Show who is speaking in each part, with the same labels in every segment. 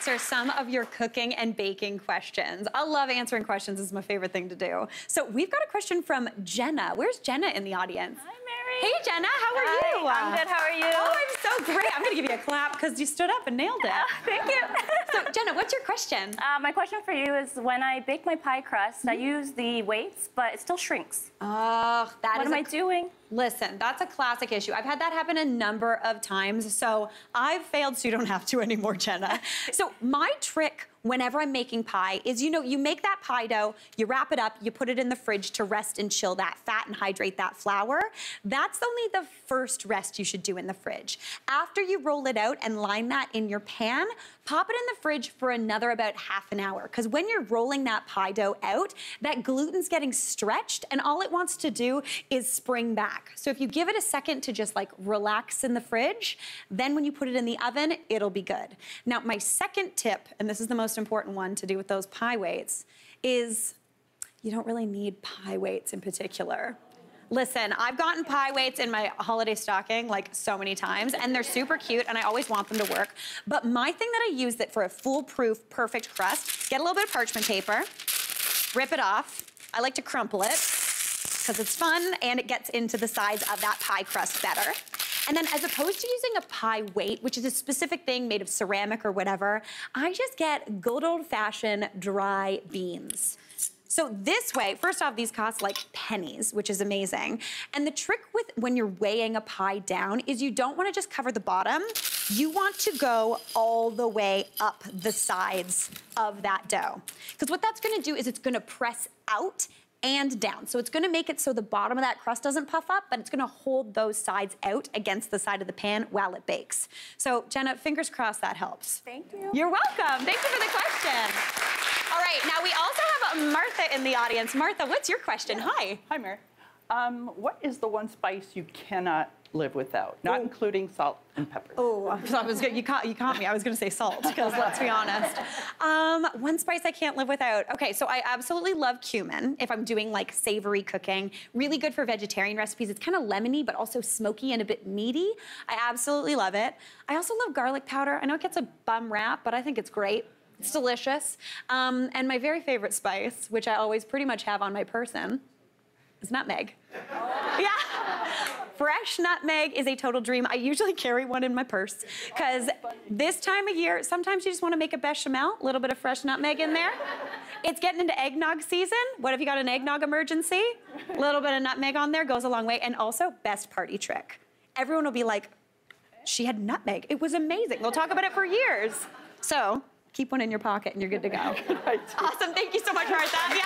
Speaker 1: answer some of your cooking and baking questions. I love answering questions. It's my favorite thing to do. So we've got a question from Jenna. Where's Jenna in the audience?
Speaker 2: Hi, Mary.
Speaker 1: Hey, Jenna, how are you?
Speaker 2: I'm good, how are you?
Speaker 1: Oh, I'm so great. I'm gonna give you a clap because you stood up and nailed it.
Speaker 2: Thank you.
Speaker 1: So, Jenna, what's your question?
Speaker 2: My question for you is when I bake my pie crust, I use the weights, but it still shrinks.
Speaker 1: Oh,
Speaker 2: What am I doing?
Speaker 1: Listen, that's a classic issue. I've had that happen a number of times, so I've failed so you don't have to anymore, Jenna. So my trick whenever I'm making pie is, you make that pie dough, you wrap it up, you put it in the fridge to rest and chill that fat and hydrate that flour. That's only the first rest you should do in the fridge. After you roll it out and line that in your pan, pop it in the fridge for another about half an hour. Because when you're rolling that pie dough out, that gluten's getting stretched and all it wants to do is spring back. So if you give it a second to just like relax in the fridge, then when you put it in the oven, it'll be good. Now, my second tip, and this is the most important one to do with those pie weights, is you don't really need pie weights in particular. Listen, I've gotten pie weights in my holiday stocking like so many times, and they're super cute, and I always want them to work. But my thing that I use that for a foolproof, perfect crust, get a little bit of parchment paper, rip it off. I like to crumple it because it's fun and it gets into the sides of that pie crust better. And then as opposed to using a pie weight, which is a specific thing made of ceramic or whatever, I just get good old-fashioned dry beans. So this way, first off, these cost like pennies, which is amazing. And the trick with when you're weighing a pie down is you don't want to just cover the bottom. You want to go all the way up the sides of that dough. Because what that's going to do is it's going to press out and down. So it's gonna make it so the bottom of that crust doesn't puff up, but it's gonna hold those sides out against the side of the pan while it bakes. So Jenna, fingers crossed that helps.
Speaker 2: Thank you.
Speaker 1: You're welcome. Thank you for the question. All right, now we also have Martha in the audience. Martha, what's your question? Hi.
Speaker 3: Hi, Mary. What is the one spice you cannot live without, not including salt and pepper?
Speaker 1: Oh, you caught me. I was going to say salt, because let's be honest. One spice I can't live without. Okay, so I absolutely love cumin if I'm doing like savory cooking. Really good for vegetarian recipes. It's kind of lemony, but also smoky and a bit meaty. I absolutely love it. I also love garlic powder. I know it gets a bum rap, but I think it's great. It's delicious. And my very favorite spice, which I always pretty much have on my person, is nutmeg. Yeah. Fresh nutmeg is a total dream. I usually carry one in my purse because this time of year, sometimes you just want to make a bechamel, a little bit of fresh nutmeg in there. It's getting into eggnog season. What if you got an eggnog emergency? A little bit of nutmeg on there goes a long way. And also, best party trick. Everyone will be like, she had nutmeg. It was amazing. We'll talk about it for years. So keep one in your pocket and you're good to go. Awesome. Thank you so much, Martha. Yeah.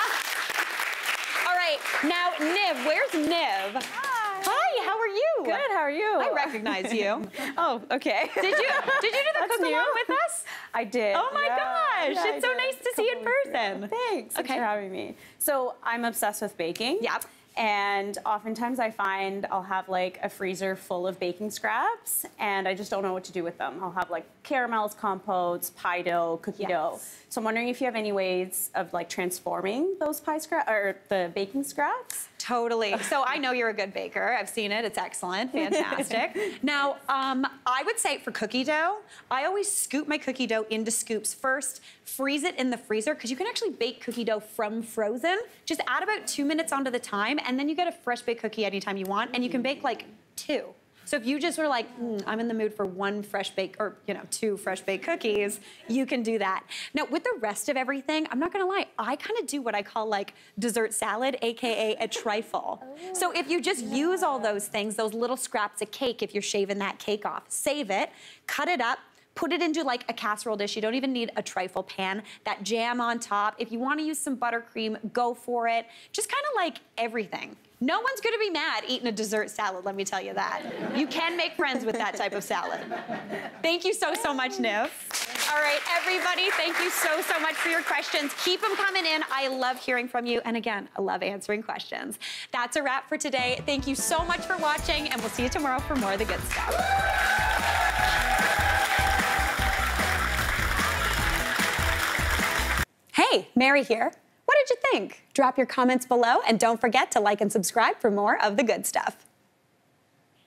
Speaker 1: All right. Now, Niv. Where's Niv? Hi, how are you?
Speaker 4: Good, how are you?
Speaker 1: I recognize you.
Speaker 4: Oh, okay.
Speaker 1: Did you do the cook along with us?
Speaker 4: I did.
Speaker 1: Oh my gosh,
Speaker 4: Yeah,
Speaker 1: it's so nice to see you in person.
Speaker 4: Thanks. Thanks for having me. So I'm obsessed with baking.
Speaker 1: Yep.
Speaker 4: And oftentimes I find I'll have like a freezer full of baking scraps and I just don't know what to do with them. I'll have like caramels, compotes, pie dough, cookie dough. So I'm wondering if you have any ways of like transforming those pie scraps or the baking scraps?
Speaker 1: Totally. So I know you're a good baker. I've seen it. It's excellent. Fantastic. Now, I would say for cookie dough, I always scoop my cookie dough into scoops first, freeze it in the freezer, because you can actually bake cookie dough from frozen. Just add about 2 minutes onto the time, and then you get a fresh baked cookie anytime you want, and you can bake like 2. So if you just were like, I'm in the mood for 1 fresh baked, or 2 fresh baked cookies, you can do that. Now with the rest of everything, I'm not gonna lie, I kind of do what I call like dessert salad, AKA a trifle. So if you just use all those things, those little scraps of cake, if you're shaving that cake off, save it, cut it up, put it into like a casserole dish. You don't even need a trifle pan. That jam on top. If you want to use some buttercream, go for it. Just kind of like everything. No one's gonna be mad eating a dessert salad, let me tell you that. You can make friends with that type of salad. Thank you so much, Niv. All right, everybody, thank you so much for your questions. Keep them coming in. I love hearing from you. And again, I love answering questions. That's a wrap for today. Thank you so much for watching, and we'll see you tomorrow for more of the good stuff. Hey, Mary here. What did you think? Drop your comments below, and don't forget to like and subscribe for more of the good stuff.